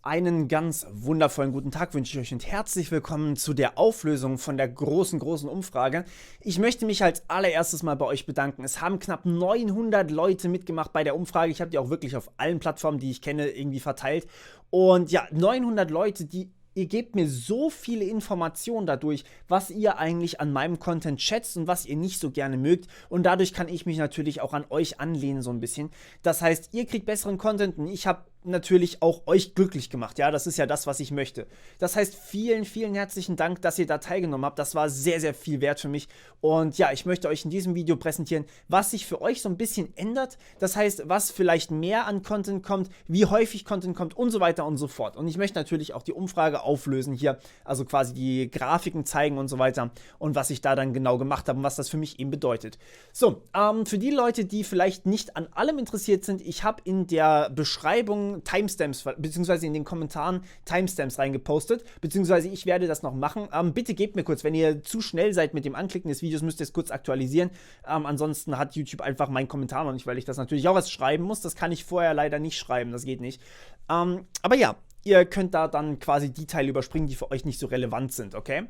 Einen ganz wundervollen guten Tag wünsche ich euch und herzlich willkommen zu der Auflösung von der großen Umfrage. Ich möchte mich als allererstes mal bei euch bedanken. Es haben knapp 900 Leute mitgemacht bei der Umfrage. Ich habe die auch wirklich auf allen Plattformen, die ich kenne, irgendwie verteilt. Und ja, 900 Leute, ihr gebt mir so viele Informationen dadurch, was ihr eigentlich an meinem Content schätzt und was ihr nicht so gerne mögt. Und dadurch kann ich mich natürlich auch an euch anlehnen so ein bisschen. Das heißt, ihr kriegt besseren Content und ich habe natürlich auch euch glücklich gemacht. Ja, das ist ja das, was ich möchte. Das heißt, vielen herzlichen Dank, dass ihr da teilgenommen habt. Das war sehr viel wert für mich. Und ja, ich möchte euch in diesem Video präsentieren, was sich für euch so ein bisschen ändert. Das heißt, was vielleicht mehr an Content kommt, wie häufig Content kommt und so weiter und so fort. Und ich möchte natürlich auch die Umfrage auflösen hier, also quasi die Grafiken zeigen und so weiter und was ich da dann genau gemacht habe und was das für mich eben bedeutet. So, für die Leute, die vielleicht nicht an allem interessiert sind, ich habe in der Beschreibung Timestamps, beziehungsweise in den Kommentaren Timestamps reingepostet, beziehungsweise ich werde das noch machen. Bitte gebt mir kurz, wenn ihr zu schnell seid mit dem Anklicken des Videos, müsst ihr es kurz aktualisieren. Ansonsten hat YouTube einfach meinen Kommentar noch nicht, weil ich das natürlich auch was schreiben muss. Das kann ich vorher leider nicht schreiben, das geht nicht. Aber ja, ihr könnt da dann quasi die Teile überspringen, die für euch nicht so relevant sind, okay?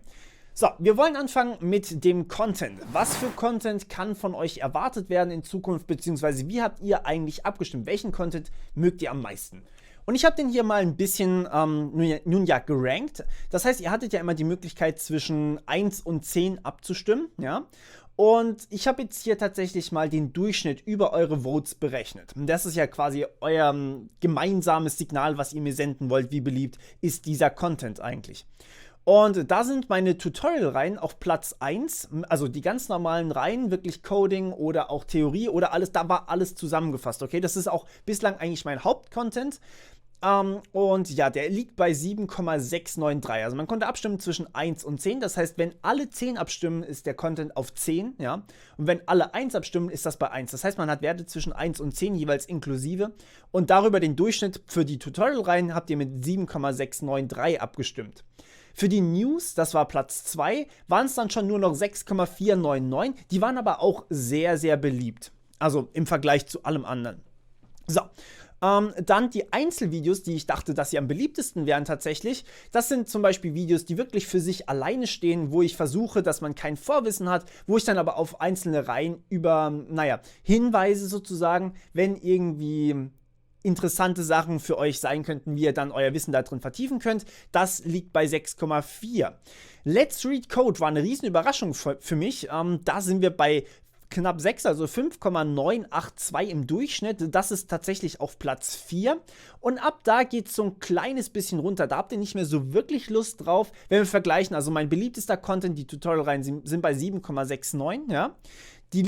So, wir wollen anfangen mit dem Content. Was für Content kann von euch erwartet werden in Zukunft, beziehungsweise wie habt ihr eigentlich abgestimmt? Welchen Content mögt ihr am meisten? Und ich habe den hier mal ein bisschen nun ja gerankt. Das heißt, ihr hattet ja immer die Möglichkeit zwischen 1 und 10 abzustimmen, ja? Und ich habe jetzt hier tatsächlich mal den Durchschnitt über eure Votes berechnet. Und das ist ja quasi euer gemeinsames Signal, was ihr mir senden wollt, wie beliebt ist dieser Content eigentlich. Und da sind meine Tutorial-Reihen auf Platz 1, also die ganz normalen Reihen, wirklich Coding oder auch Theorie oder alles, da war alles zusammengefasst, okay? Das ist auch bislang eigentlich mein Hauptcontent. Und ja, der liegt bei 7,693. Also man konnte abstimmen zwischen 1 und 10. Das heißt, wenn alle 10 abstimmen, ist der Content auf 10, ja. Und wenn alle 1 abstimmen, ist das bei 1. Das heißt, man hat Werte zwischen 1 und 10 jeweils inklusive. Und darüber den Durchschnitt für die Tutorial-Reihen habt ihr mit 7,693 abgestimmt. Für die News, das war Platz 2, waren es dann schon nur noch 6,499. Die waren aber auch sehr beliebt. Also im Vergleich zu allem anderen. So, dann die Einzelvideos, die ich dachte, dass sie am beliebtesten wären tatsächlich. Das sind zum Beispiel Videos, die wirklich für sich alleine stehen, wo ich versuche, dass man kein Vorwissen hat, wo ich dann aber auf einzelne Reihen über, naja, Hinweise sozusagen, wenn irgendwie interessante Sachen für euch sein könnten, wie ihr dann euer Wissen da drin vertiefen könnt. Das liegt bei 6,4. Let's Read Code war eine riesen Überraschung für mich. Da sind wir bei knapp 6, also 5,982 im Durchschnitt. Das ist tatsächlich auf Platz 4. Und ab da geht es so ein kleines bisschen runter. Da habt ihr nicht mehr so wirklich Lust drauf. Wenn wir vergleichen, also mein beliebtester Content, die Tutorial-Reihen sind bei 7,69, ja. Die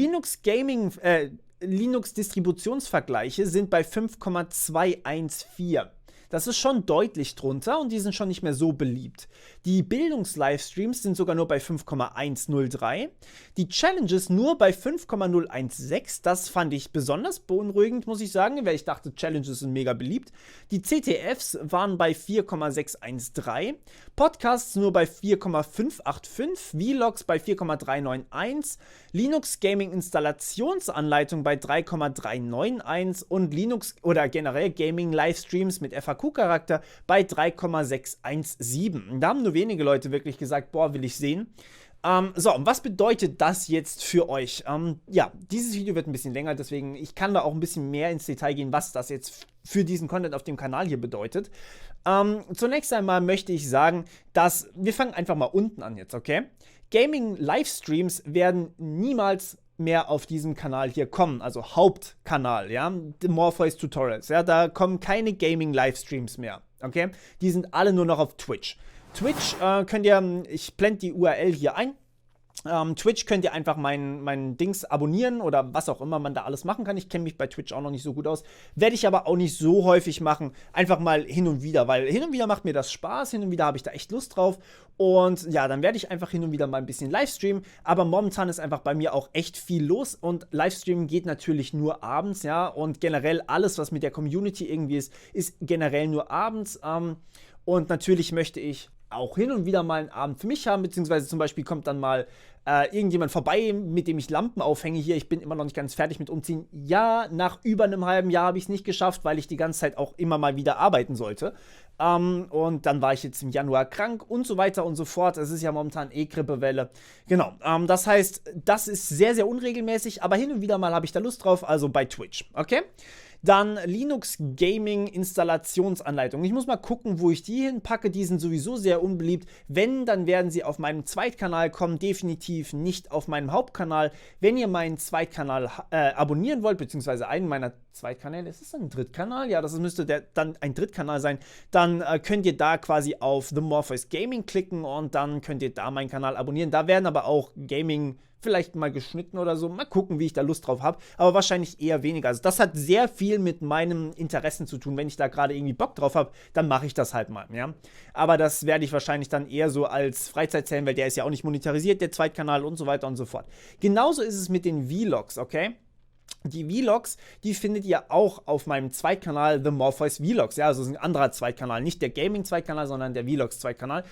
Linux-Distributionsvergleiche sind bei 5,214. Das ist schon deutlich drunter und die sind schon nicht mehr so beliebt. Die Bildungs-Livestreams sind sogar nur bei 5,103. Die Challenges nur bei 5,016. Das fand ich besonders beunruhigend, muss ich sagen, weil ich dachte, Challenges sind mega beliebt. Die CTFs waren bei 4,613. Podcasts nur bei 4,585. Vlogs bei 4,391. Linux Gaming Installationsanleitung bei 3,391 und Linux oder generell Gaming Livestreams mit FAQ-Charakter bei 3,617. Da haben nur wenige Leute wirklich gesagt, boah, will ich sehen. So, und was bedeutet das jetzt für euch? Ja, dieses Video wird ein bisschen länger, deswegen ich kann da auch ein bisschen mehr ins Detail gehen, was das jetzt für diesen Content auf dem Kanal hier bedeutet. Zunächst einmal möchte ich sagen, dass wir fangen einfach mal unten an jetzt, okay? Gaming-Livestreams werden niemals mehr auf diesem Kanal hier kommen, also Hauptkanal, ja, The Morpheus Tutorials, ja, da kommen keine Gaming-Livestreams mehr, okay? Die sind alle nur noch auf Twitch. Twitch könnt ihr, ich blende die URL hier ein. Twitch könnt ihr einfach mein Dings abonnieren oder was auch immer man da alles machen kann. Ich kenne mich bei Twitch auch noch nicht so gut aus. Werde ich aber auch nicht so häufig machen. Einfach mal hin und wieder, weil hin und wieder macht mir das Spaß. Hin und wieder habe ich da echt Lust drauf. Und ja, dann werde ich einfach hin und wieder mal ein bisschen Livestreamen. Aber momentan ist einfach bei mir auch echt viel los. Und Livestreamen geht natürlich nur abends, ja. Und generell alles, was mit der Community irgendwie ist generell nur abends. Und natürlich möchte ich auch hin und wieder mal einen Abend für mich haben, beziehungsweise zum Beispiel kommt dann mal irgendjemand vorbei, mit dem ich Lampen aufhänge hier. Ich bin immer noch nicht ganz fertig mit Umziehen. Ja, nach über einem halben Jahr habe ich es nicht geschafft, weil ich die ganze Zeit auch immer mal wieder arbeiten sollte. Und dann war ich jetzt im Januar krank und so weiter und so fort. Es ist ja momentan Grippewelle. Genau, das heißt, das ist sehr, sehr unregelmäßig, aber hin und wieder mal habe ich da Lust drauf, also bei Twitch, okay? Dann Linux Gaming Installationsanleitung. Ich muss mal gucken, wo ich die hinpacke. Die sind sowieso sehr unbeliebt. Wenn, dann werden sie auf meinem Zweitkanal kommen. Definitiv nicht auf meinem Hauptkanal. Wenn ihr meinen Zweitkanal abonnieren wollt, beziehungsweise einen meiner Zweitkanäle, ist es ein Drittkanal? Ja, das müsste dann ein Drittkanal sein. Dann könnt ihr da quasi auf The Morpheus Gaming klicken und dann könnt ihr da meinen Kanal abonnieren. Da werden aber auch Gaming vielleicht mal geschnitten oder so. Mal gucken, wie ich da Lust drauf habe. Aber wahrscheinlich eher weniger. Also das hat sehr viel mit meinen Interessen zu tun. Wenn ich da gerade irgendwie Bock drauf habe, dann mache ich das halt mal, ja. Aber das werde ich wahrscheinlich dann eher so als Freizeit zählen, weil der ist ja auch nicht monetarisiert, der Zweitkanal und so weiter und so fort. Genauso ist es mit den Vlogs, okay? Die Vlogs, die findet ihr auch auf meinem Zweitkanal The Morpheus Vlogs. Ja, also ist ein anderer Zweitkanal, nicht der Gaming-Zweitkanal, sondern der Vlogs-Zweitkanal.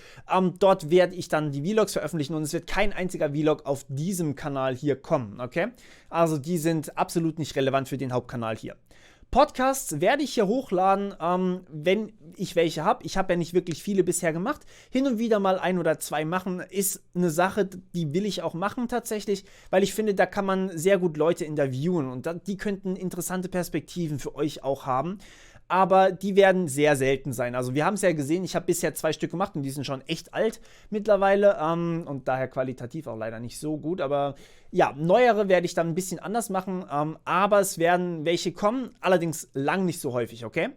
Dort werde ich dann die Vlogs veröffentlichen und es wird kein einziger Vlog auf diesem Kanal hier kommen, okay? Also die sind absolut nicht relevant für den Hauptkanal hier. Podcasts werde ich hier hochladen, wenn ich welche habe. Ich habe ja nicht wirklich viele bisher gemacht. Hin und wieder mal ein oder zwei machen ist eine Sache, die will ich auch machen tatsächlich, weil ich finde, da kann man sehr gut Leute interviewen und die könnten interessante Perspektiven für euch auch haben. Aber die werden sehr selten sein. Also wir haben es ja gesehen, ich habe bisher 2 Stück gemacht und die sind schon echt alt mittlerweile und daher qualitativ auch leider nicht so gut. Aber ja, neuere werde ich dann ein bisschen anders machen, aber es werden welche kommen, allerdings lang nicht so häufig, okay?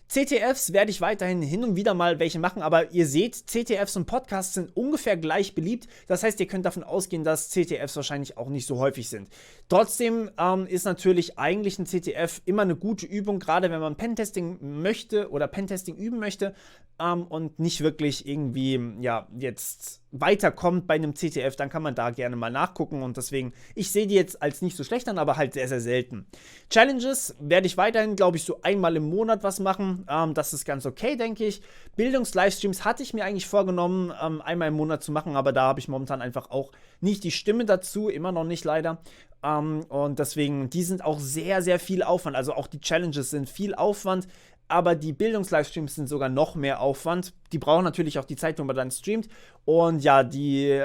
CTFs werde ich weiterhin hin und wieder mal welche machen, aber ihr seht, CTFs und Podcasts sind ungefähr gleich beliebt. Das heißt, ihr könnt davon ausgehen, dass CTFs wahrscheinlich auch nicht so häufig sind. Trotzdem ist natürlich eigentlich ein CTF immer eine gute Übung, gerade wenn man Pentesting möchte oder Pentesting üben möchte und nicht wirklich irgendwie, ja, jetzt weiterkommt bei einem CTF, dann kann man da gerne mal nachgucken und deswegen, ich sehe die jetzt als nicht so schlecht an, aber halt sehr, sehr selten. Challenges werde ich weiterhin, glaube ich, so einmal im Monat was machen, das ist ganz okay, denke ich. Bildungs-Livestreams hatte ich mir eigentlich vorgenommen, einmal im Monat zu machen, aber da habe ich momentan einfach auch nicht die Stimme dazu, immer noch nicht leider. Und deswegen, die sind auch sehr, sehr viel Aufwand, also auch die Challenges sind viel Aufwand, aber die Bildungs-Livestreams sind sogar noch mehr Aufwand. Die brauchen natürlich auch die Zeit, wo man dann streamt. Und ja, die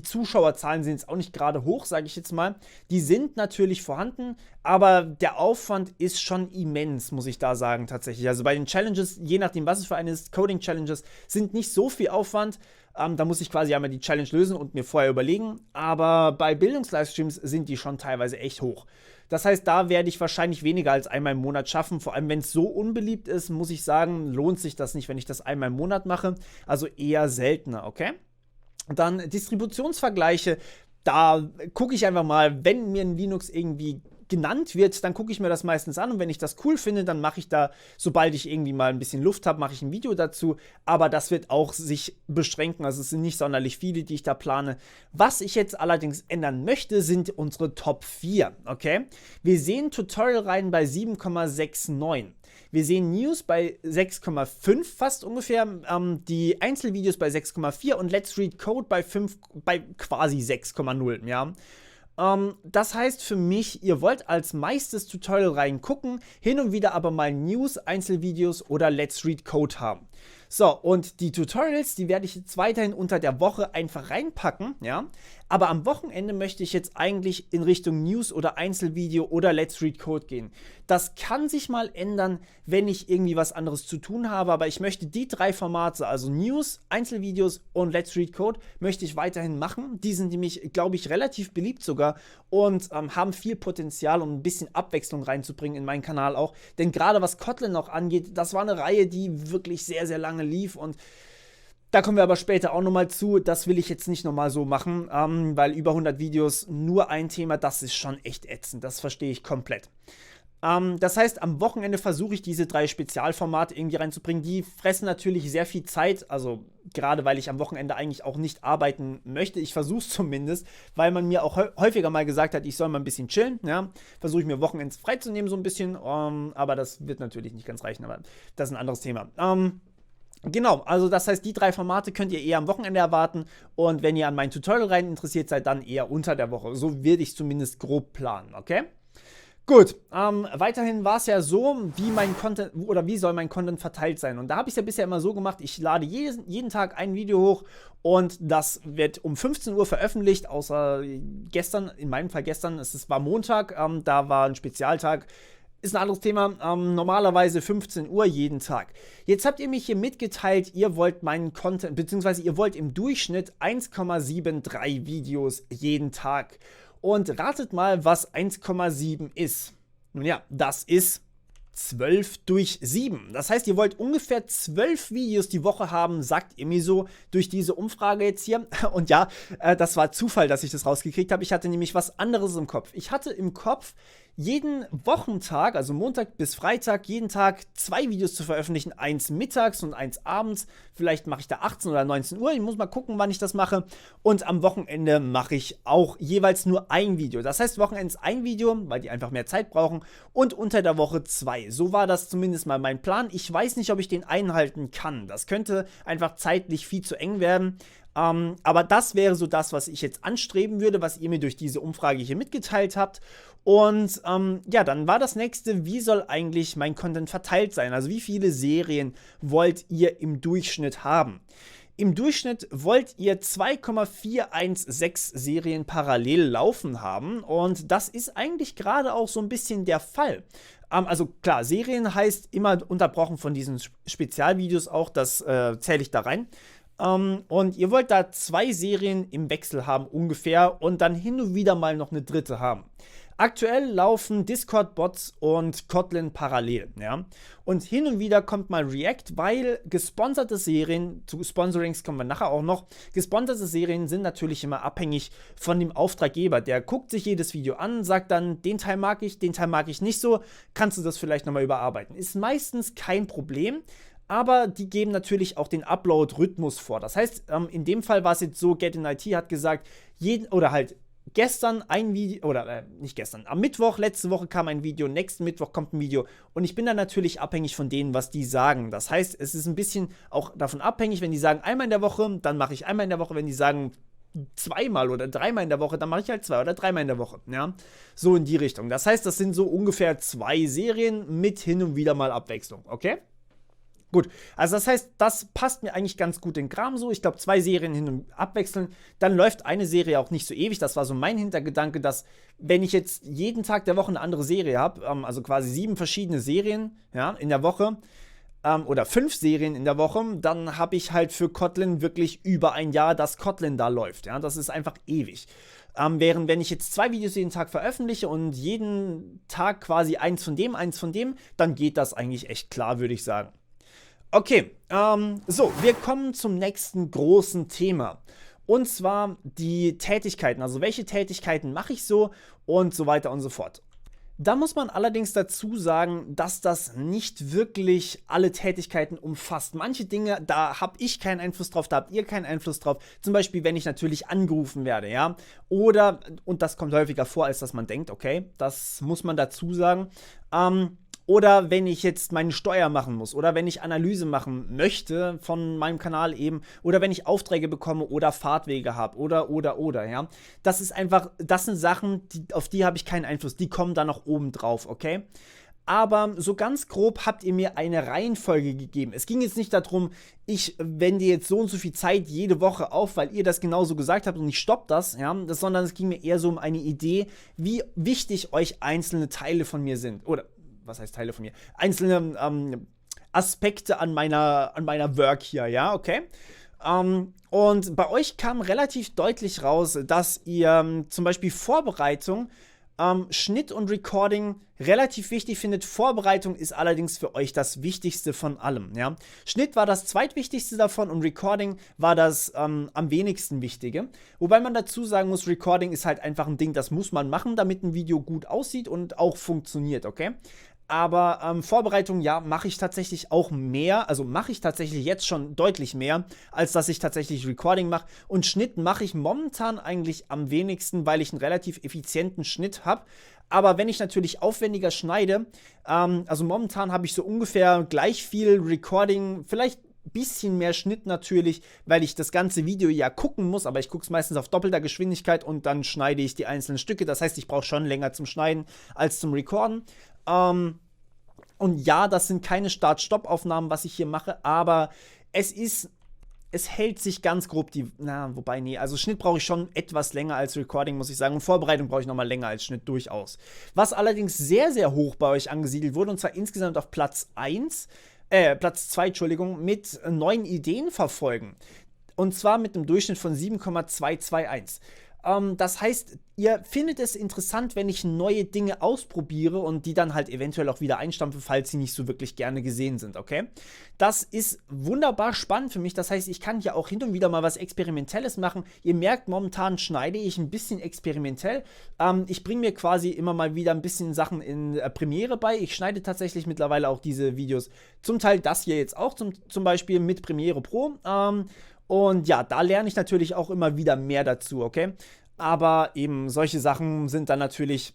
Zuschauerzahlen sind jetzt auch nicht gerade hoch, sage ich jetzt mal. Die sind natürlich vorhanden, aber der Aufwand ist schon immens, muss ich da sagen, tatsächlich. Also bei den Challenges, je nachdem, was es für eine ist, Coding-Challenges sind nicht so viel Aufwand. Da muss ich quasi einmal die Challenge lösen und mir vorher überlegen. Aber bei Bildungs-Livestreams sind die schon teilweise echt hoch. Das heißt, da werde ich wahrscheinlich weniger als einmal im Monat schaffen. Vor allem, wenn es so unbeliebt ist, muss ich sagen, lohnt sich das nicht, wenn ich das einmal im Monat mache. Also eher seltener, okay? Dann Distributionsvergleiche. Da gucke ich einfach mal, wenn mir ein Linux irgendwie genannt wird, dann gucke ich mir das meistens an und wenn ich das cool finde, dann mache ich da, sobald ich irgendwie mal ein bisschen Luft habe, mache ich ein Video dazu, aber das wird auch sich beschränken, also es sind nicht sonderlich viele, die ich da plane. Was ich jetzt allerdings ändern möchte, sind unsere Top 4, okay? Wir sehen Tutorial-Reihen bei 7,69. Wir sehen News bei 6,5 fast ungefähr, die Einzelvideos bei 6,4 und Let's Read Code bei quasi 6,0, ja. Das heißt für mich, ihr wollt als meistes Tutorial reingucken, hin und wieder aber mal News, Einzelvideos oder Let's Read Code haben. So, und die Tutorials, die werde ich jetzt weiterhin unter der Woche einfach reinpacken, ja. Aber am Wochenende möchte ich jetzt eigentlich in Richtung News oder Einzelvideo oder Let's Read Code gehen. Das kann sich mal ändern, wenn ich irgendwie was anderes zu tun habe, aber ich möchte die 3 Formate, also News, Einzelvideos und Let's Read Code, möchte ich weiterhin machen. Die sind nämlich, glaube ich, relativ beliebt sogar und haben viel Potenzial, um ein bisschen Abwechslung reinzubringen in meinen Kanal auch. Denn gerade was Kotlin noch angeht, das war eine Reihe, die wirklich sehr, sehr lange lief und da kommen wir aber später auch nochmal zu. Das will ich jetzt nicht nochmal so machen, weil über 100 Videos nur ein Thema, das ist schon echt ätzend. Das verstehe ich komplett. Das heißt, am Wochenende versuche ich diese 3 Spezialformate irgendwie reinzubringen. Die fressen natürlich sehr viel Zeit, also gerade weil ich am Wochenende eigentlich auch nicht arbeiten möchte. Ich versuche es zumindest, weil man mir auch häufiger mal gesagt hat, ich soll mal ein bisschen chillen. Ja? Versuche ich mir Wochenends freizunehmen so ein bisschen, aber das wird natürlich nicht ganz reichen, aber das ist ein anderes Thema. Genau, also das heißt, die 3 Formate könnt ihr eher am Wochenende erwarten und wenn ihr an mein Tutorial rein interessiert seid, dann eher unter der Woche. So würde ich zumindest grob planen, okay? Gut, weiterhin war es ja so, wie mein Content oder wie soll mein Content verteilt sein. Und da habe ich es ja bisher immer so gemacht, ich lade jeden Tag ein Video hoch und das wird um 15 Uhr veröffentlicht, außer gestern, in meinem Fall gestern, war Montag, da war ein Spezialtag. Ist ein anderes Thema, normalerweise 15 Uhr jeden Tag. Jetzt habt ihr mich hier mitgeteilt, ihr wollt meinen Content, beziehungsweise ihr wollt im Durchschnitt 1,73 Videos jeden Tag. Und ratet mal, was 1,7 ist. Nun ja, das ist 12 durch 7. Das heißt, ihr wollt ungefähr 12 Videos die Woche haben, sagt ihr mir so durch diese Umfrage jetzt hier. Und ja, das war Zufall, dass ich das rausgekriegt habe. Ich hatte nämlich was anderes im Kopf. Ich hatte im Kopf, jeden Wochentag, also Montag bis Freitag, jeden Tag 2 Videos zu veröffentlichen. Eins mittags und eins abends. Vielleicht mache ich da 18 oder 19 Uhr. Ich muss mal gucken, wann ich das mache. Und am Wochenende mache ich auch jeweils nur ein Video. Das heißt, Wochenends ein Video, weil die einfach mehr Zeit brauchen. Und unter der Woche 2. So war das zumindest mal mein Plan. Ich weiß nicht, ob ich den einhalten kann. Das könnte einfach zeitlich viel zu eng werden. Aber das wäre so das, was ich jetzt anstreben würde, was ihr mir durch diese Umfrage hier mitgeteilt habt. Und ja, dann war das nächste, wie soll eigentlich mein Content verteilt sein? Also wie viele Serien wollt ihr im Durchschnitt haben? Im Durchschnitt wollt ihr 2,416 Serien parallel laufen haben und das ist eigentlich gerade auch so ein bisschen der Fall. Also klar, Serien heißt immer unterbrochen von diesen Spezialvideos auch, das zähle ich da rein. Und ihr wollt da 2 Serien im Wechsel haben ungefähr und dann hin und wieder mal noch eine dritte haben. Aktuell laufen Discord-Bots und Kotlin parallel, ja. Und hin und wieder kommt mal React, weil gesponserte Serien, zu Sponsorings kommen wir nachher auch noch, gesponserte Serien sind natürlich immer abhängig von dem Auftraggeber. Der guckt sich jedes Video an, sagt dann, den Teil mag ich nicht so, kannst du das vielleicht nochmal überarbeiten. Ist meistens kein Problem. Aber die geben natürlich auch den Upload-Rhythmus vor. Das heißt, in dem Fall war es jetzt so, Get in IT hat gesagt, gestern ein Video, oder nicht gestern, am Mittwoch, letzte Woche kam ein Video, nächsten Mittwoch kommt ein Video und ich bin dann natürlich abhängig von denen, was die sagen. Das heißt, es ist ein bisschen auch davon abhängig, wenn die sagen einmal in der Woche, dann mache ich einmal in der Woche, wenn die sagen 2-mal oder 3-mal in der Woche, dann mache ich halt 2 oder 3-mal in der Woche, ja, so in die Richtung. Das heißt, das sind so ungefähr 2 Serien mit hin und wieder mal Abwechslung, okay? Gut, also das heißt, das passt mir eigentlich ganz gut in Kram so. Ich glaube, 2 Serien hin und abwechseln. Dann läuft eine Serie auch nicht so ewig. Das war so mein Hintergedanke, dass wenn ich jetzt jeden Tag der Woche eine andere Serie habe, also quasi 7 verschiedene Serien, ja, in der Woche, oder 5 Serien in der Woche, dann habe ich halt für Kotlin wirklich über ein Jahr, dass Kotlin da läuft. Ja, das ist einfach ewig. Während wenn ich jetzt 2 Videos jeden Tag veröffentliche und jeden Tag quasi eins von dem, dann geht das eigentlich echt klar, würde ich sagen. Okay, so, wir kommen zum nächsten großen Thema. Und zwar die Tätigkeiten. Also welche Tätigkeiten mache ich so und so weiter und so fort. Da muss man allerdings dazu sagen, dass das nicht wirklich alle Tätigkeiten umfasst. Manche Dinge, da habe ich keinen Einfluss drauf, da habt ihr keinen Einfluss drauf. Zum Beispiel, wenn ich natürlich angerufen werde, ja. Oder, und das kommt häufiger vor, als dass man denkt, okay, das muss man dazu sagen. Oder wenn ich jetzt meine Steuer machen muss oder wenn ich Analyse machen möchte von meinem Kanal eben oder wenn ich Aufträge bekomme oder Fahrtwege habe oder, ja. Das ist einfach, das sind Sachen, auf die habe ich keinen Einfluss, die kommen da noch oben drauf, okay? Aber so ganz grob habt ihr mir eine Reihenfolge gegeben. Es ging jetzt nicht darum, ich wende jetzt so und so viel Zeit jede Woche auf, weil ihr das genauso gesagt habt und ich stopp das, ja, sondern es ging mir eher so um eine Idee, wie wichtig euch einzelne Teile von mir sind. Oder was heißt Teile von mir? Einzelne Aspekte an meiner Work hier, ja, okay? Und bei euch kam relativ deutlich raus, dass ihr zum Beispiel Vorbereitung, Schnitt und Recording relativ wichtig findet. Vorbereitung ist allerdings für euch das Wichtigste von allem, ja. Schnitt war das zweitwichtigste davon und Recording war das am wenigsten wichtige. Wobei man dazu sagen muss, Recording ist halt einfach ein Ding, das muss man machen, damit ein Video gut aussieht und auch funktioniert, okay? Aber Vorbereitung, ja, mache ich tatsächlich auch mehr, also mache ich tatsächlich jetzt schon deutlich mehr, als dass ich tatsächlich Recording mache. Und Schnitt mache ich momentan eigentlich am wenigsten, weil ich einen relativ effizienten Schnitt habe. Aber wenn ich natürlich aufwendiger schneide, also momentan habe ich so ungefähr gleich viel Recording, vielleicht bisschen mehr Schnitt natürlich, weil ich das ganze Video ja gucken muss, aber ich gucke es meistens auf doppelter Geschwindigkeit und dann schneide ich die einzelnen Stücke. Das heißt, ich brauche schon länger zum Schneiden als zum Recorden. Und ja, das sind keine Start-Stopp-Aufnahmen, was ich hier mache, aber es hält sich ganz grob wobei, nee, also Schnitt brauche ich schon etwas länger als Recording, muss ich sagen. Und Vorbereitung brauche ich nochmal länger als Schnitt, durchaus. Was allerdings sehr, sehr hoch bei euch angesiedelt wurde, und zwar insgesamt auf Platz 2, Entschuldigung, mit 9 Ideen verfolgen. Und zwar mit einem Durchschnitt von 7,221. Das heißt, ihr findet es interessant, wenn ich neue Dinge ausprobiere und die dann halt eventuell auch wieder einstampfe, falls sie nicht so wirklich gerne gesehen sind, okay? Das ist wunderbar spannend für mich. Das heißt, ich kann ja auch hin und wieder mal was Experimentelles machen. Ihr merkt, momentan schneide ich ein bisschen experimentell. Ich bringe mir quasi immer mal wieder ein bisschen Sachen in Premiere bei. Ich schneide tatsächlich mittlerweile auch diese Videos. Zum Teil das hier jetzt auch, zum Beispiel mit Premiere Pro. Und ja, da lerne ich natürlich auch immer wieder mehr dazu, okay? Aber eben solche Sachen sind dann natürlich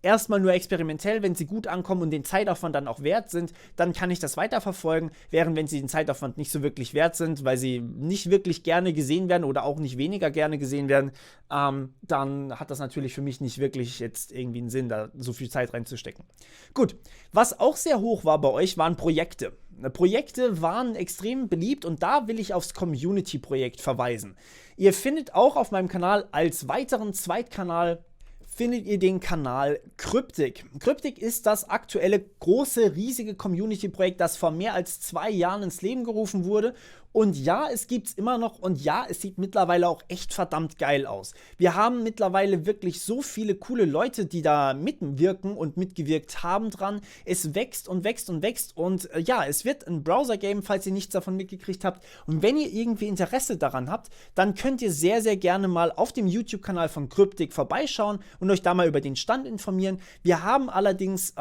erstmal nur experimentell. Wenn sie gut ankommen und den Zeitaufwand dann auch wert sind, dann kann ich das weiterverfolgen, während wenn sie den Zeitaufwand nicht so wirklich wert sind, weil sie nicht wirklich gerne gesehen werden oder auch nicht weniger gerne gesehen werden, dann hat das natürlich für mich nicht wirklich jetzt irgendwie einen Sinn, da so viel Zeit reinzustecken. Gut, was auch sehr hoch war bei euch, waren Projekte. Projekte waren extrem beliebt und da will ich aufs Community-Projekt verweisen. Ihr findet auch auf meinem Kanal als weiteren Zweitkanal findet ihr den Kanal Cryptic. Cryptic ist das aktuelle große, riesige Community-Projekt, das vor mehr als 2 Jahren ins Leben gerufen wurde. Und ja, es gibt es immer noch und ja, es sieht mittlerweile auch echt verdammt geil aus. Wir haben mittlerweile wirklich so viele coole Leute, die da mitwirken und mitgewirkt haben dran. Es wächst und wächst und wächst und ja, es wird ein Browser-Game, falls ihr nichts davon mitgekriegt habt. Und wenn ihr irgendwie Interesse daran habt, dann könnt ihr sehr, sehr gerne mal auf dem YouTube-Kanal von Cryptic vorbeischauen und euch da mal über den Stand informieren. Wir haben allerdings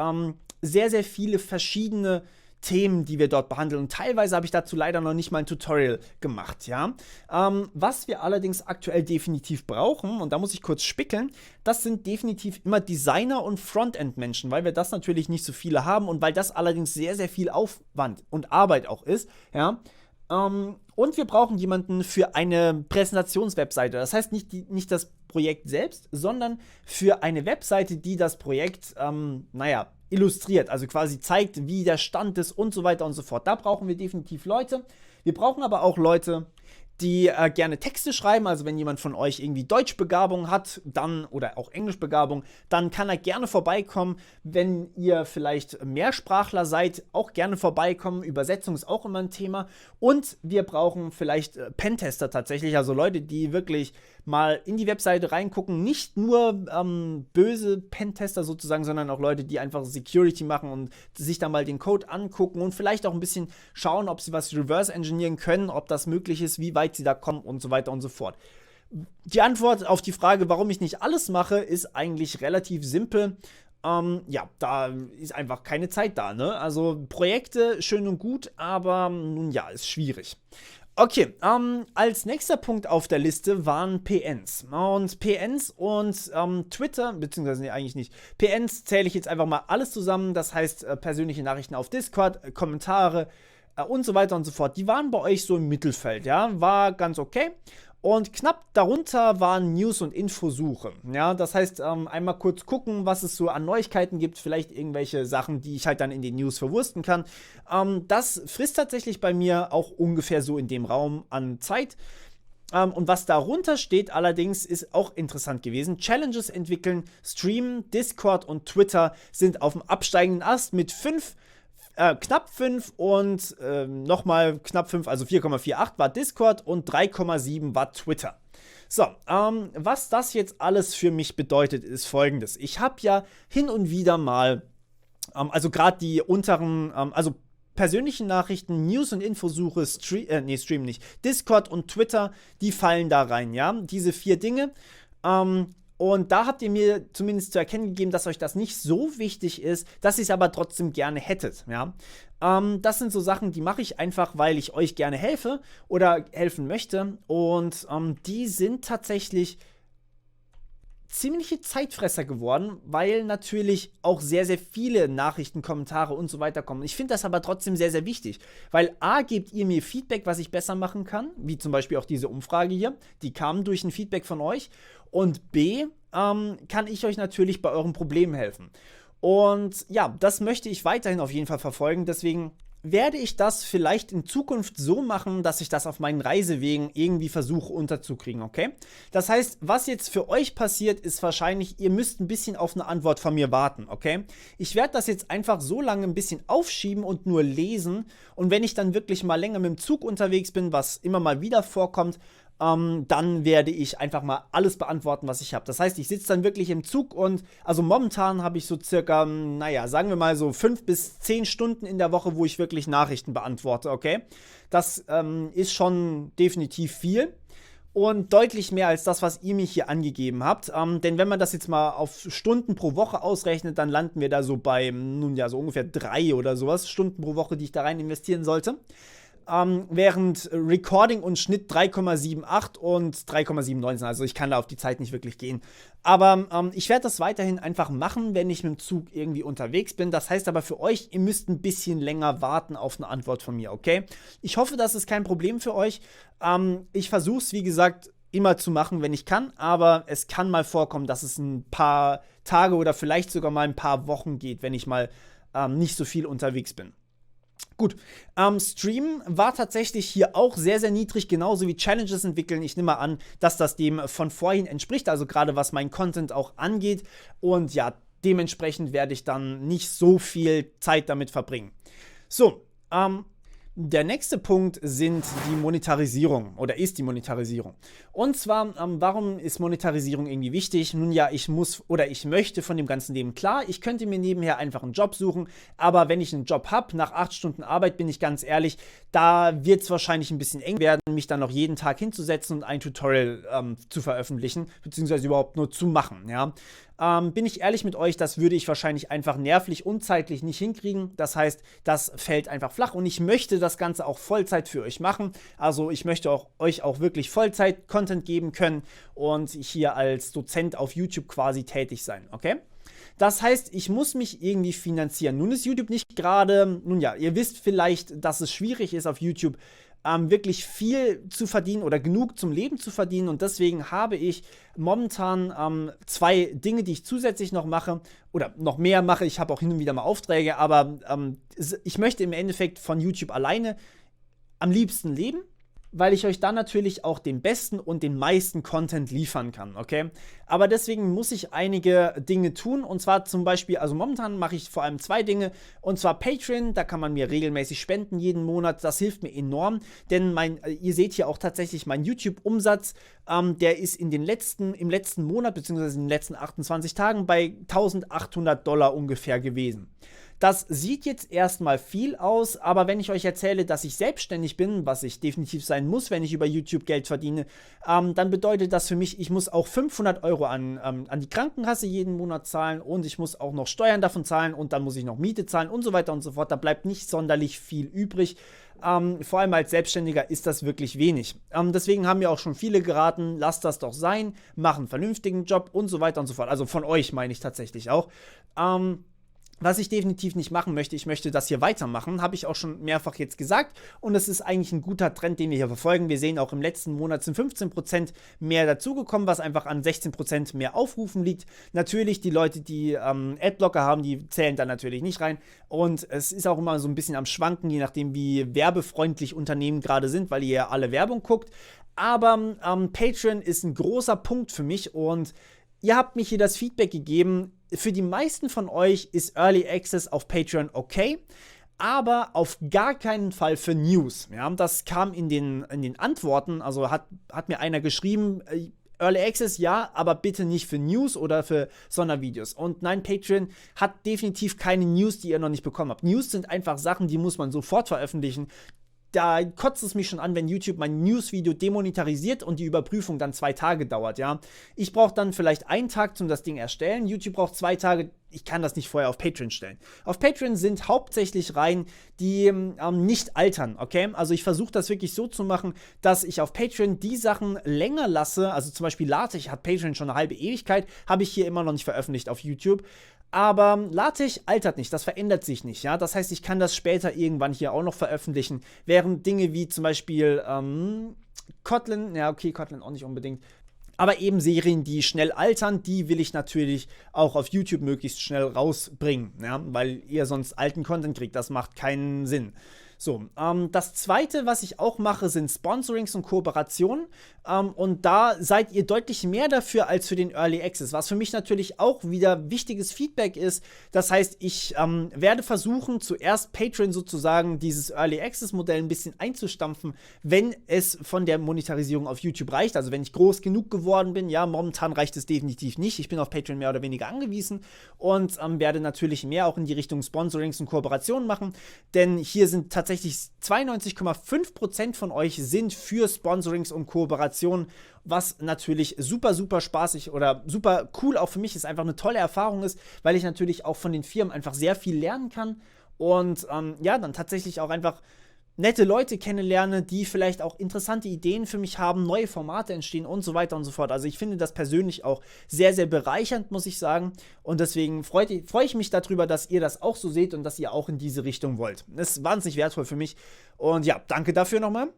sehr, sehr viele verschiedene Themen, die wir dort behandeln. Und teilweise habe ich dazu leider noch nicht mal ein Tutorial gemacht, ja. Was wir allerdings aktuell definitiv brauchen, und da muss ich kurz spickeln, das sind definitiv immer Designer und Frontend-Menschen, weil wir das natürlich nicht so viele haben und weil das allerdings sehr, sehr viel Aufwand und Arbeit auch ist, ja. Und wir brauchen jemanden für eine Präsentationswebseite. Das heißt nicht das Projekt selbst, sondern für eine Webseite, die das Projekt, illustriert, also quasi zeigt, wie der Stand ist und so weiter und so fort. Da brauchen wir definitiv Leute. Wir brauchen aber auch Leute, die gerne Texte schreiben. Also wenn jemand von euch irgendwie Deutschbegabung hat, dann oder auch Englischbegabung, dann kann er gerne vorbeikommen. Wenn ihr vielleicht Mehrsprachler seid, auch gerne vorbeikommen. Übersetzung ist auch immer ein Thema. Und wir brauchen vielleicht Pentester tatsächlich, also Leute, die wirklich mal in die Webseite reingucken. Nicht nur böse Pentester sozusagen, sondern auch Leute, die einfach Security machen und sich dann mal den Code angucken und vielleicht auch ein bisschen schauen, ob sie was reverse engineeren können, ob das möglich ist, wie weit sie da kommen und so weiter und so fort. Die Antwort auf die Frage, warum ich nicht alles mache, ist eigentlich relativ simpel. Ja, da ist einfach keine Zeit da, ne? Also Projekte schön und gut, aber nun ja, ist schwierig. Okay, als nächster Punkt auf der Liste waren PNs. Und PNs und Twitter, beziehungsweise nee, eigentlich nicht. PNs zähle ich jetzt einfach mal alles zusammen. Das heißt, persönliche Nachrichten auf Discord, Kommentare und so weiter und so fort. Die waren bei euch so im Mittelfeld, ja. War ganz okay. Und knapp darunter waren News- und Infosuche. Ja, das heißt, einmal kurz gucken, was es so an Neuigkeiten gibt. Vielleicht irgendwelche Sachen, die ich halt dann in den News verwursten kann. Das frisst tatsächlich bei mir auch ungefähr so in dem Raum an Zeit. Und was darunter steht allerdings, ist auch interessant gewesen. Challenges entwickeln, Streamen, Discord und Twitter sind auf dem absteigenden Ast mit knapp 5 und nochmal knapp 5, also 4,48 war Discord und 3,7 war Twitter. So, was das jetzt alles für mich bedeutet, ist Folgendes. Ich habe ja hin und wieder mal, also gerade die unteren, also persönlichen Nachrichten, News- und Infosuche, Stream nicht, Discord und Twitter, die fallen da rein, ja, diese 4 Dinge. Und da habt ihr mir zumindest zu erkennen gegeben, dass euch das nicht so wichtig ist, dass ihr es aber trotzdem gerne hättet, ja. Das sind so Sachen, die mache ich einfach, weil ich euch gerne helfe oder helfen möchte. Und die sind tatsächlich ziemliche Zeitfresser geworden, weil natürlich auch sehr, sehr viele Nachrichten, Kommentare und so weiter kommen. Ich finde das aber trotzdem sehr, sehr wichtig, weil A, gebt ihr mir Feedback, was ich besser machen kann, wie zum Beispiel auch diese Umfrage hier, die kam durch ein Feedback von euch, und B, kann ich euch natürlich bei euren Problemen helfen. Und ja, das möchte ich weiterhin auf jeden Fall verfolgen, deswegen werde ich das vielleicht in Zukunft so machen, dass ich das auf meinen Reisewegen irgendwie versuche unterzukriegen, okay? Das heißt, was jetzt für euch passiert, ist wahrscheinlich, ihr müsst ein bisschen auf eine Antwort von mir warten, okay? Ich werde das jetzt einfach so lange ein bisschen aufschieben und nur lesen, und wenn ich dann wirklich mal länger mit dem Zug unterwegs bin, was immer mal wieder vorkommt, dann werde ich einfach mal alles beantworten, was ich habe. Das heißt, ich sitze dann wirklich im Zug und, also momentan habe ich so circa, naja, sagen wir mal so 5 bis 10 Stunden in der Woche, wo ich wirklich Nachrichten beantworte, okay? Das ist schon definitiv viel und deutlich mehr als das, was ihr mich hier angegeben habt. Denn wenn man das jetzt mal auf Stunden pro Woche ausrechnet, dann landen wir da so bei, nun ja, so ungefähr 3 oder sowas Stunden pro Woche, die ich da rein investieren sollte. Während Recording und Schnitt 3,78 und 3,79 sind. Also ich kann da auf die Zeit nicht wirklich gehen. Aber ich werde das weiterhin einfach machen, wenn ich mit dem Zug irgendwie unterwegs bin. Das heißt aber für euch, ihr müsst ein bisschen länger warten auf eine Antwort von mir, okay? Ich hoffe, das ist kein Problem für euch. Ich versuche es, wie gesagt, immer zu machen, wenn ich kann. Aber es kann mal vorkommen, dass es ein paar Tage oder vielleicht sogar mal ein paar Wochen geht, wenn ich mal nicht so viel unterwegs bin. Gut, Stream war tatsächlich hier auch sehr, sehr niedrig, genauso wie Challenges entwickeln. Ich nehme mal an, dass das dem von vorhin entspricht, also gerade was mein Content auch angeht. Und ja, dementsprechend werde ich dann nicht so viel Zeit damit verbringen. So, der nächste Punkt sind die Monetarisierung oder ist die Monetarisierung. Und zwar, warum ist Monetarisierung irgendwie wichtig? Nun ja, ich muss oder ich möchte von dem ganzen leben. Klar, ich könnte mir nebenher einfach einen Job suchen, aber wenn ich einen Job habe, nach 8 Stunden Arbeit, bin ich ganz ehrlich, da wird es wahrscheinlich ein bisschen eng werden, mich dann noch jeden Tag hinzusetzen und ein Tutorial zu veröffentlichen, beziehungsweise überhaupt nur zu machen, ja. Bin ich ehrlich mit euch, das würde ich wahrscheinlich einfach nervlich und zeitlich nicht hinkriegen. Das heißt, das fällt einfach flach und ich möchte das Ganze auch Vollzeit für euch machen. Also ich möchte euch auch wirklich Vollzeit-Content geben können und hier als Dozent auf YouTube quasi tätig sein, okay? Das heißt, ich muss mich irgendwie finanzieren. Nun ist YouTube nicht gerade, nun ja, ihr wisst vielleicht, dass es schwierig ist auf YouTube, wirklich viel zu verdienen oder genug zum Leben zu verdienen, und deswegen habe ich momentan 2 Dinge, die ich zusätzlich noch mache oder noch mehr mache. Ich habe auch hin und wieder mal Aufträge, aber ich möchte im Endeffekt von YouTube alleine am liebsten leben, weil ich euch dann natürlich auch den besten und den meisten Content liefern kann, okay? Aber deswegen muss ich einige Dinge tun, und zwar zum Beispiel, also momentan mache ich vor allem 2 Dinge, und zwar Patreon, da kann man mir regelmäßig spenden jeden Monat, das hilft mir enorm, denn ihr seht hier auch tatsächlich meinen YouTube-Umsatz, der ist im letzten Monat, beziehungsweise in den letzten 28 Tagen bei $1.800 ungefähr gewesen. Das sieht jetzt erstmal viel aus, aber wenn ich euch erzähle, dass ich selbstständig bin, was ich definitiv sein muss, wenn ich über YouTube Geld verdiene, dann bedeutet das für mich, ich muss auch 500 Euro an die Krankenkasse jeden Monat zahlen, und ich muss auch noch Steuern davon zahlen, und dann muss ich noch Miete zahlen und so weiter und so fort. Da bleibt nicht sonderlich viel übrig. Vor allem als Selbstständiger ist das wirklich wenig. Deswegen haben mir auch schon viele geraten, lasst das doch sein, mach einen vernünftigen Job und so weiter und so fort. Also von euch meine ich tatsächlich auch. Was ich definitiv nicht machen möchte, ich möchte das hier weitermachen, habe ich auch schon mehrfach jetzt gesagt, und es ist eigentlich ein guter Trend, den wir hier verfolgen. Wir sehen auch, im letzten Monat sind 15% mehr dazugekommen, was einfach an 16% mehr Aufrufen liegt. Natürlich, die Leute, die Adblocker haben, die zählen da natürlich nicht rein, und es ist auch immer so ein bisschen am Schwanken, je nachdem wie werbefreundlich Unternehmen gerade sind, weil ihr ja alle Werbung guckt. Aber Patreon ist ein großer Punkt für mich, und ihr habt mir hier das Feedback gegeben. Für die meisten von euch ist Early Access auf Patreon okay, aber auf gar keinen Fall für News. Ja, das kam in den Antworten, also hat mir einer geschrieben, Early Access ja, aber bitte nicht für News oder für Sondervideos. Und nein, Patreon hat definitiv keine News, die ihr noch nicht bekommen habt. News sind einfach Sachen, die muss man sofort veröffentlichen. da kotzt es mich schon an, wenn YouTube mein Newsvideo demonetarisiert und die Überprüfung dann 2 Tage dauert, ja. Ich brauche dann vielleicht einen Tag zum das Ding erstellen, YouTube braucht 2 Tage, ich kann das nicht vorher auf Patreon stellen. Auf Patreon sind hauptsächlich Reihen, die nicht altern, okay? Also ich versuche das wirklich so zu machen, dass ich auf Patreon die Sachen länger lasse, also zum Beispiel LaTeX hat Patreon schon eine halbe Ewigkeit, habe ich hier immer noch nicht veröffentlicht auf YouTube. Aber LaTeX altert nicht, das verändert sich nicht, ja. Das heißt, ich kann das später irgendwann hier auch noch veröffentlichen, während Dinge wie zum Beispiel Kotlin, ja okay, Kotlin auch nicht unbedingt, aber eben Serien, die schnell altern, die will ich natürlich auch auf YouTube möglichst schnell rausbringen, ja, weil ihr sonst alten Content kriegt, das macht keinen Sinn. So, das zweite, was ich auch mache, sind Sponsorings und Kooperationen. Und da seid ihr deutlich mehr dafür als für den Early Access, was für mich natürlich auch wieder wichtiges Feedback ist. Das heißt, ich werde versuchen, zuerst Patreon sozusagen dieses Early Access Modell ein bisschen einzustampfen, wenn es von der Monetarisierung auf YouTube reicht. Also wenn ich groß genug geworden bin, ja, momentan reicht es definitiv nicht. Ich bin auf Patreon mehr oder weniger angewiesen und werde natürlich mehr auch in die Richtung Sponsorings und Kooperationen machen, denn hier sind tatsächlich 92,5% von euch sind für Sponsorings und Kooperationen, was natürlich super, super spaßig oder super cool auch für mich ist, einfach eine tolle Erfahrung ist, weil ich natürlich auch von den Firmen einfach sehr viel lernen kann und ja, dann tatsächlich auch einfach nette Leute kennenlerne, die vielleicht auch interessante Ideen für mich haben, neue Formate entstehen und so weiter und so fort. Also ich finde das persönlich auch sehr, sehr bereichernd, muss ich sagen. Und deswegen freue ich mich darüber, dass ihr das auch so seht und dass ihr auch in diese Richtung wollt. Das ist wahnsinnig wertvoll für mich. Und ja, danke dafür nochmal.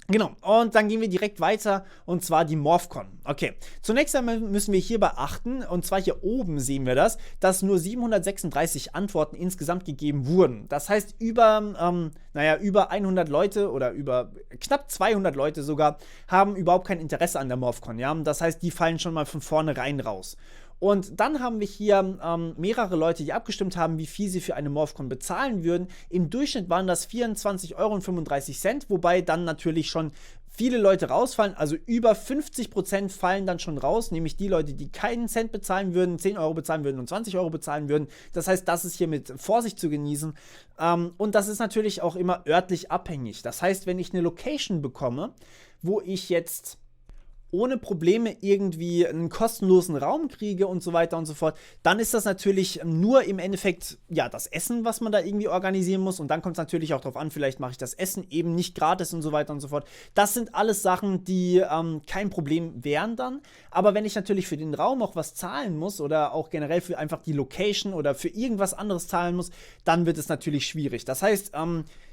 Genau, und dann gehen wir direkt weiter, und zwar die MorphCon. Okay, zunächst einmal müssen wir hier beachten, und zwar hier oben sehen wir das, dass nur 736 Antworten insgesamt gegeben wurden. Das heißt, über 100 Leute oder über knapp 200 Leute sogar haben überhaupt kein Interesse an der MorphCon, ja. Das heißt, die fallen schon mal von vornherein raus. Und dann haben wir hier mehrere Leute, die abgestimmt haben, wie viel sie für eine MorphCon bezahlen würden. Im Durchschnitt waren das 24,35 €, wobei dann natürlich schon viele Leute rausfallen. Also über 50% fallen dann schon raus, nämlich die Leute, die keinen Cent bezahlen würden, 10 € bezahlen würden und 20 € bezahlen würden. Das heißt, das ist hier mit Vorsicht zu genießen. Und das ist natürlich auch immer örtlich abhängig. Das heißt, wenn ich eine Location bekomme, wo ich jetzt ohne Probleme irgendwie einen kostenlosen Raum kriege und so weiter und so fort, dann ist das natürlich nur im Endeffekt, ja, das Essen, was man da irgendwie organisieren muss, und dann kommt es natürlich auch darauf an, vielleicht mache ich das Essen eben nicht gratis und so weiter und so fort. Das sind alles Sachen, die kein Problem wären dann, aber wenn ich natürlich für den Raum auch was zahlen muss oder auch generell für einfach die Location oder für irgendwas anderes zahlen muss, dann wird es natürlich schwierig. Das heißt,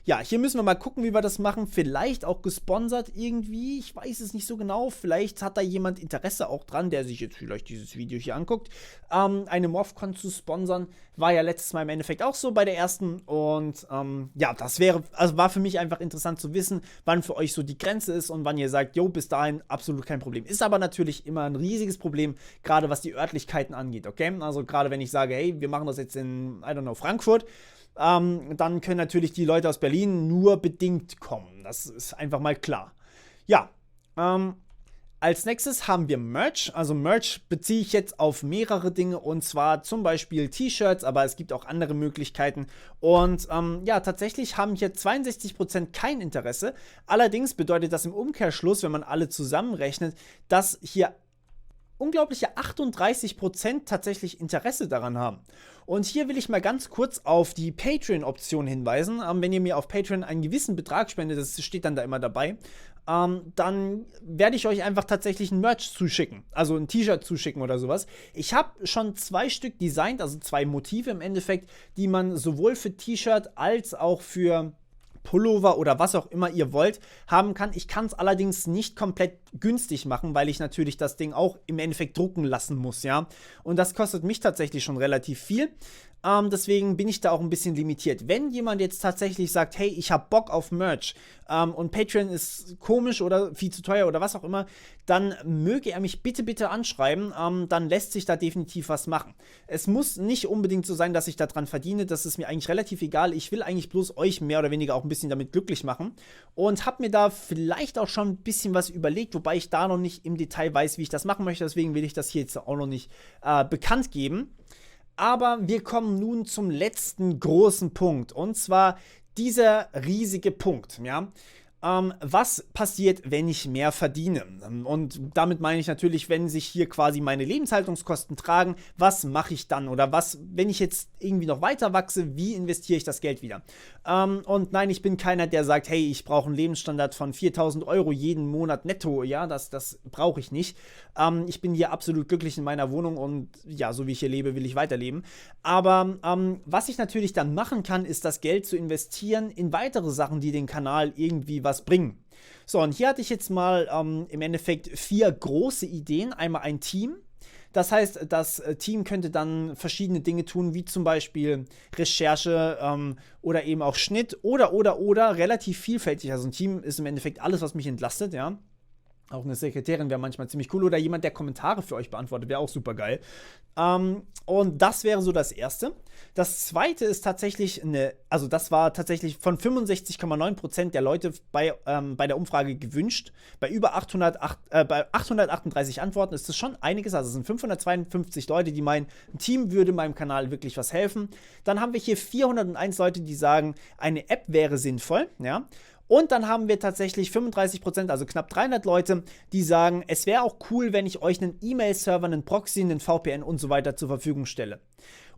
ja, hier müssen wir mal gucken, wie wir das machen. Vielleicht auch gesponsert irgendwie. Ich weiß es nicht so genau. Vielleicht hat da jemand Interesse auch dran, der sich jetzt vielleicht dieses Video hier anguckt. Eine MorphCon zu sponsern war ja letztes Mal im Endeffekt auch so bei der ersten. Und ja, das war für mich einfach interessant zu wissen, wann für euch so die Grenze ist und wann ihr sagt, jo, bis dahin absolut kein Problem. Ist aber natürlich immer ein riesiges Problem, gerade was die Örtlichkeiten angeht, okay? Also gerade wenn ich sage, hey, wir machen das jetzt in, I don't know, Frankfurt, dann können natürlich die Leute aus Berlin nur bedingt kommen. Das ist einfach mal klar. Ja, als nächstes haben wir Merch. Also Merch beziehe ich jetzt auf mehrere Dinge, und zwar zum Beispiel T-Shirts, aber es gibt auch andere Möglichkeiten. Und ja, tatsächlich haben hier 62% kein Interesse. Allerdings bedeutet das im Umkehrschluss, wenn man alle zusammenrechnet, dass hier unglaubliche 38% tatsächlich Interesse daran haben. Und hier will ich mal ganz kurz auf die Patreon-Option hinweisen. Wenn ihr mir auf Patreon einen gewissen Betrag spendet, das steht dann da immer dabei, dann werde ich euch einfach tatsächlich ein Merch zuschicken. Also ein T-Shirt zuschicken oder sowas. Ich habe schon 2 Stück designt, also 2 Motive im Endeffekt, die man sowohl für T-Shirt als auch für Pullover oder was auch immer ihr wollt, haben kann. Ich kann es allerdings nicht komplett günstig machen, weil ich natürlich das Ding auch im Endeffekt drucken lassen muss, ja. Und das kostet mich tatsächlich schon relativ viel. Deswegen bin ich da auch ein bisschen limitiert. Wenn jemand jetzt tatsächlich sagt, hey, ich habe Bock auf Merch und Patreon ist komisch oder viel zu teuer oder was auch immer, dann möge er mich bitte, bitte anschreiben. Dann lässt sich da definitiv was machen. Es muss nicht unbedingt so sein, dass ich daran verdiene. Das ist mir eigentlich relativ egal. Ich will eigentlich bloß euch mehr oder weniger auch ein bisschen damit glücklich machen. Und habe mir da vielleicht auch schon ein bisschen was überlegt, wobei ich da noch nicht im Detail weiß, wie ich das machen möchte. Deswegen will ich das hier jetzt auch noch nicht bekannt geben. Aber wir kommen nun zum letzten großen Punkt, und zwar dieser riesige Punkt, ja. Was passiert, wenn ich mehr verdiene? Und damit meine ich natürlich, wenn sich hier quasi meine Lebenshaltungskosten tragen, was mache ich dann? Oder was, wenn ich jetzt irgendwie noch weiter wachse, wie investiere ich das Geld wieder? Und nein, ich bin keiner, der sagt, hey, ich brauche einen Lebensstandard von 4.000 Euro jeden Monat netto. Ja, das brauche ich nicht. Ich bin hier absolut glücklich in meiner Wohnung und ja, so wie ich hier lebe, will ich weiterleben. Aber was ich natürlich dann machen kann, ist das Geld zu investieren in weitere Sachen, die den Kanal irgendwie was bringen. So, und hier hatte ich jetzt mal im Endeffekt 4 große Ideen. Einmal ein Team. Das heißt, das Team könnte dann verschiedene Dinge tun, wie zum Beispiel Recherche oder eben auch Schnitt oder relativ vielfältig. Also ein Team ist im Endeffekt alles, was mich entlastet, ja. Auch eine Sekretärin wäre manchmal ziemlich cool oder jemand, der Kommentare für euch beantwortet, wäre auch super geil. Und das wäre so das Erste. Das Zweite ist tatsächlich also das war tatsächlich von 65,9% der Leute bei der Umfrage gewünscht. Bei über 838 Antworten ist das schon einiges. Also es sind 552 Leute, die meinen, ein Team würde meinem Kanal wirklich was helfen. Dann haben wir hier 401 Leute, die sagen, eine App wäre sinnvoll, ja. Und dann haben wir tatsächlich 35%, also knapp 300 Leute, die sagen, es wäre auch cool, wenn ich euch einen E-Mail-Server, einen Proxy, einen VPN und so weiter zur Verfügung stelle.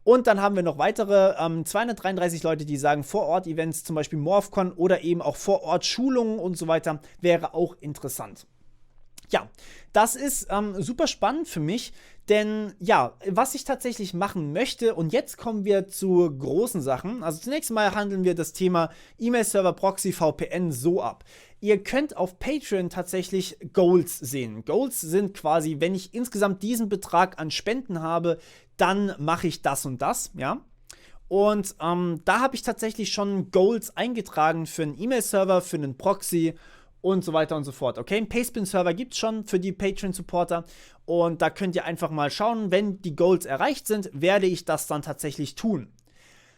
Und dann haben wir noch weitere 233 Leute, die sagen, Vor-Ort-Events, zum Beispiel MorphCon oder eben auch Vor-Ort-Schulungen und so weiter, wäre auch interessant. Ja, das ist super spannend für mich, denn ja, was ich tatsächlich machen möchte, und jetzt kommen wir zu großen Sachen. Also zunächst mal handeln wir das Thema E-Mail-Server, Proxy, VPN so ab. Ihr könnt auf Patreon tatsächlich Goals sehen. Goals sind quasi, wenn ich insgesamt diesen Betrag an Spenden habe, dann mache ich das und das, ja. Und da habe ich tatsächlich schon Goals eingetragen für einen E-Mail-Server, für einen Proxy und so weiter und so fort. Okay, einen Pastebin-Server gibt es schon für die Patreon-Supporter und da könnt ihr einfach mal schauen, wenn die Goals erreicht sind, werde ich das dann tatsächlich tun.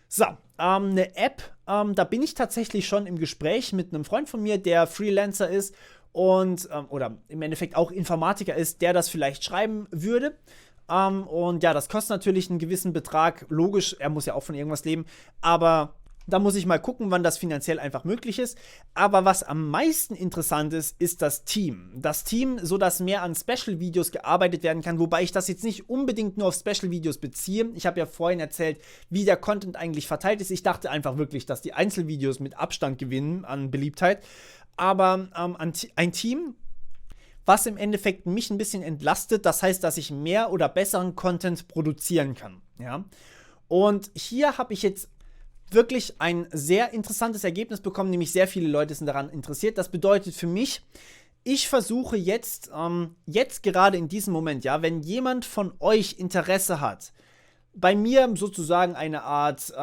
So, eine App, da bin ich tatsächlich schon im Gespräch mit einem Freund von mir, der Freelancer ist und, oder im Endeffekt auch Informatiker ist, der das vielleicht schreiben würde. Und ja, das kostet natürlich einen gewissen Betrag, logisch, er muss ja auch von irgendwas leben, aber da muss ich mal gucken, wann das finanziell einfach möglich ist. Aber was am meisten interessant ist, ist das Team. Das Team, sodass mehr an Special-Videos gearbeitet werden kann, wobei ich das jetzt nicht unbedingt nur auf Special-Videos beziehe. Ich habe ja vorhin erzählt, wie der Content eigentlich verteilt ist. Ich dachte einfach wirklich, dass die Einzelvideos mit Abstand gewinnen an Beliebtheit. Aber ein Team, was im Endeffekt mich ein bisschen entlastet, das heißt, dass ich mehr oder besseren Content produzieren kann. Ja? Und hier habe ich jetzt wirklich ein sehr interessantes Ergebnis bekommen, nämlich sehr viele Leute sind daran interessiert. Das bedeutet für mich, ich versuche jetzt gerade in diesem Moment, ja, wenn jemand von euch Interesse hat, bei mir sozusagen eine Art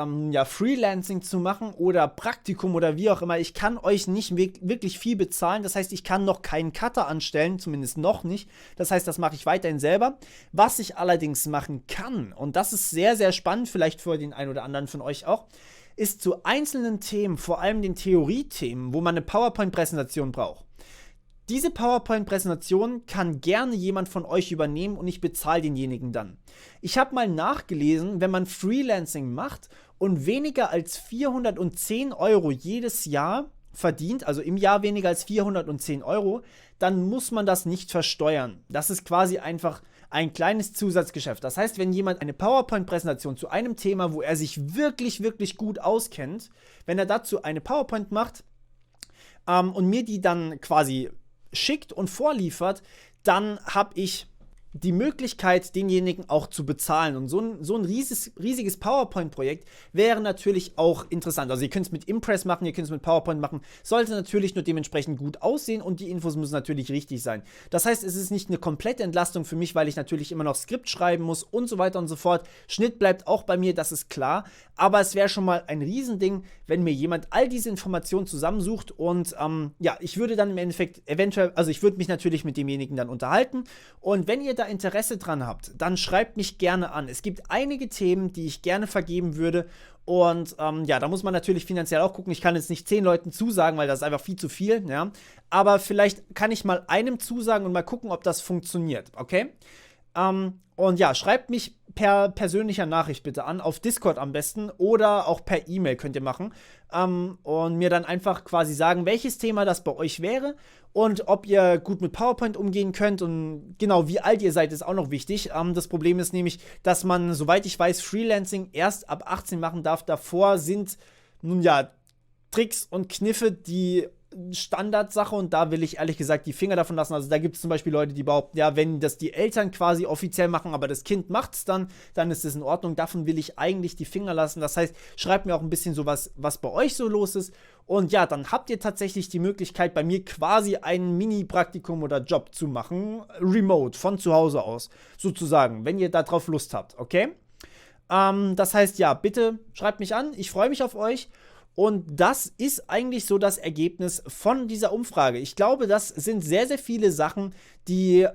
Freelancing zu machen oder Praktikum oder wie auch immer. Ich kann euch nicht wirklich viel bezahlen. Das heißt, ich kann noch keinen Cutter anstellen, zumindest noch nicht. Das heißt, das mache ich weiterhin selber. Was ich allerdings machen kann, und das ist sehr, sehr spannend, vielleicht für den einen oder anderen von euch auch, ist zu einzelnen Themen, vor allem den Theoriethemen, wo man eine PowerPoint-Präsentation braucht. Diese PowerPoint-Präsentation kann gerne jemand von euch übernehmen und ich bezahle denjenigen dann. Ich habe mal nachgelesen, wenn man Freelancing macht und weniger als 410 Euro jedes Jahr verdient, also im Jahr weniger als 410 Euro, dann muss man das nicht versteuern. Das ist quasi einfach ein kleines Zusatzgeschäft. Das heißt, wenn jemand eine PowerPoint-Präsentation zu einem Thema, wo er sich wirklich, wirklich gut auskennt, wenn er dazu eine PowerPoint macht und mir die dann quasi schickt und vorliefert, dann habe ich die Möglichkeit, denjenigen auch zu bezahlen. Und so ein riesiges PowerPoint-Projekt wäre natürlich auch interessant. Also ihr könnt es mit Impress machen, ihr könnt es mit PowerPoint machen, sollte natürlich nur dementsprechend gut aussehen und die Infos müssen natürlich richtig sein. Das heißt, es ist nicht eine komplette Entlastung für mich, weil ich natürlich immer noch Skript schreiben muss und so weiter und so fort. Schnitt bleibt auch bei mir, das ist klar. Aber es wäre schon mal ein Riesending, wenn mir jemand all diese Informationen zusammensucht und ich würde dann im Endeffekt eventuell, also ich würde mich natürlich mit demjenigen dann unterhalten und wenn ihr da Interesse dran habt, dann schreibt mich gerne an. Es gibt einige Themen, die ich gerne vergeben würde und da muss man natürlich finanziell auch gucken. Ich kann jetzt nicht 10 Leuten zusagen, weil das ist einfach viel zu viel, ja. Aber vielleicht kann ich mal einem zusagen und mal gucken, ob das funktioniert, okay? Und ja, schreibt mich per persönlicher Nachricht bitte an, auf Discord am besten oder auch per E-Mail könnt ihr machen und mir dann einfach quasi sagen, welches Thema das bei euch wäre und ob ihr gut mit PowerPoint umgehen könnt und genau, wie alt ihr seid, ist auch noch wichtig. Das Problem ist nämlich, dass man, soweit ich weiß, Freelancing erst ab 18 machen darf. Davor sind, nun ja, Tricks und Kniffe die Standardsache und da will ich ehrlich gesagt die Finger davon lassen. Also da gibt es zum Beispiel Leute, die behaupten, ja, wenn das die Eltern quasi offiziell machen, aber das Kind macht es dann ist es in Ordnung. Davon will ich eigentlich die Finger lassen. Das heißt, schreibt mir auch ein bisschen so was bei euch so los ist. Und ja, dann habt ihr tatsächlich die Möglichkeit, bei mir quasi ein Mini-Praktikum oder Job zu machen, remote, von zu Hause aus, sozusagen, wenn ihr darauf Lust habt, okay? Das heißt, ja, bitte schreibt mich an, ich freue mich auf euch. Und das ist eigentlich so das Ergebnis von dieser Umfrage. Ich glaube, das sind sehr, sehr viele Sachen, die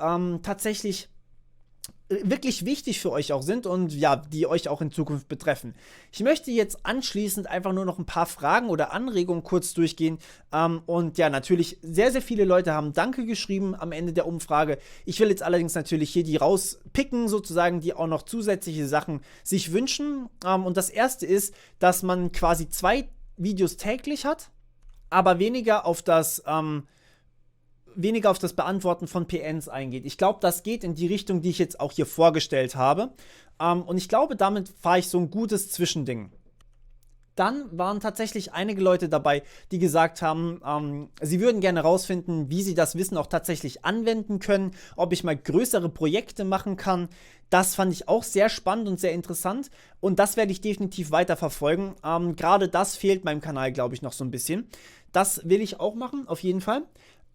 tatsächlich wirklich wichtig für euch auch sind und ja, die euch auch in Zukunft betreffen. Ich möchte jetzt anschließend einfach nur noch ein paar Fragen oder Anregungen kurz durchgehen. Und ja, natürlich, sehr, sehr viele Leute haben Danke geschrieben am Ende der Umfrage. Ich will jetzt allerdings natürlich hier die rauspicken, sozusagen, die auch noch zusätzliche Sachen sich wünschen. Und das erste ist, dass man quasi 2 Videos täglich hat, aber weniger auf das Beantworten von PNs eingeht. Ich glaube, das geht in die Richtung, die ich jetzt auch hier vorgestellt habe. Und ich glaube, damit fahre ich so ein gutes Zwischending. Dann waren tatsächlich einige Leute dabei, die gesagt haben, sie würden gerne herausfinden, wie sie das Wissen auch tatsächlich anwenden können, ob ich mal größere Projekte machen kann. Das fand ich auch sehr spannend und sehr interessant und das werde ich definitiv weiter verfolgen. Gerade das fehlt meinem Kanal, glaube ich, noch so ein bisschen. Das will ich auch machen, auf jeden Fall.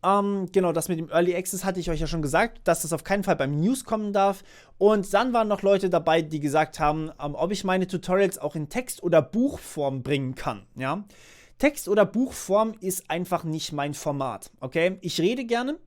Genau, das mit dem Early Access hatte ich euch ja schon gesagt, dass das auf keinen Fall beim News kommen darf. Und dann waren noch Leute dabei, die gesagt haben, ob ich meine Tutorials auch in Text- oder Buchform bringen kann. Ja? Text- oder Buchform ist einfach nicht mein Format. Okay, ich rede gerne.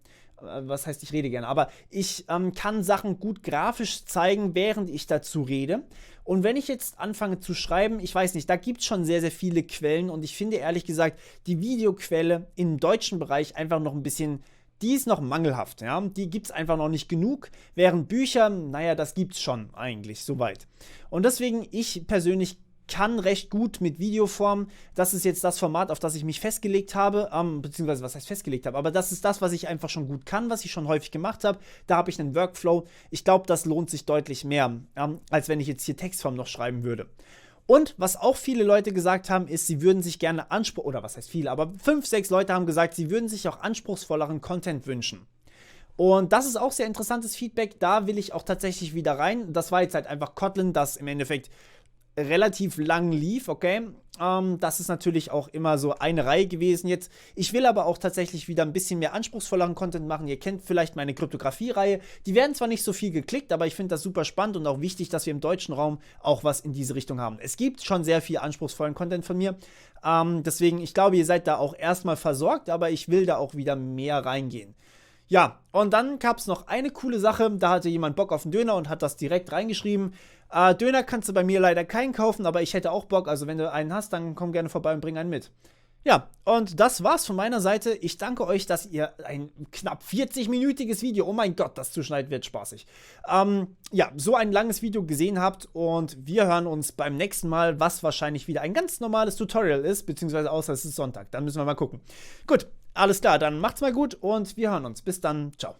Was heißt, ich rede gerne? Aber ich kann Sachen gut grafisch zeigen, während ich dazu rede. Und wenn ich jetzt anfange zu schreiben, ich weiß nicht, da gibt es schon sehr, sehr viele Quellen und ich finde ehrlich gesagt, die Videoquelle im deutschen Bereich einfach noch ein bisschen, die ist noch mangelhaft, ja, die gibt es einfach noch nicht genug, während Bücher, naja, das gibt es schon eigentlich soweit. Und deswegen, ich persönlich kann recht gut mit Videoform. Das ist jetzt das Format, auf das ich mich festgelegt habe, beziehungsweise was heißt festgelegt habe, aber das ist das, was ich einfach schon gut kann, was ich schon häufig gemacht habe. Da habe ich einen Workflow. Ich glaube, das lohnt sich deutlich mehr, als wenn ich jetzt hier Textform noch schreiben würde. Und was auch viele Leute gesagt haben, ist, sie würden sich gerne oder was heißt viele, aber 5, 6 Leute haben gesagt, sie würden sich auch anspruchsvolleren Content wünschen. Und das ist auch sehr interessantes Feedback. Da will ich auch tatsächlich wieder rein. Das war jetzt halt einfach Kotlin, das im Endeffekt relativ lang lief, okay. Das ist natürlich auch immer so eine Reihe gewesen jetzt. Ich will aber auch tatsächlich wieder ein bisschen mehr anspruchsvolleren Content machen. Ihr kennt vielleicht meine Kryptographie-Reihe. Die werden zwar nicht so viel geklickt, aber ich finde das super spannend und auch wichtig, dass wir im deutschen Raum auch was in diese Richtung haben. Es gibt schon sehr viel anspruchsvollen Content von mir. Deswegen, ich glaube, ihr seid da auch erstmal versorgt, aber ich will da auch wieder mehr reingehen. Ja, und dann gab es noch eine coole Sache. Da hatte jemand Bock auf einen Döner und hat das direkt reingeschrieben. Döner kannst du bei mir leider keinen kaufen, aber ich hätte auch Bock. Also wenn du einen hast, dann komm gerne vorbei und bring einen mit. Ja, und das war's von meiner Seite. Ich danke euch, dass ihr ein knapp 40-minütiges Video, oh mein Gott, das zu schneiden wird spaßig, ja, so ein langes Video gesehen habt und wir hören uns beim nächsten Mal, was wahrscheinlich wieder ein ganz normales Tutorial ist, beziehungsweise außer es ist Sonntag, dann müssen wir mal gucken. Gut, alles klar, dann macht's mal gut und wir hören uns. Bis dann, ciao.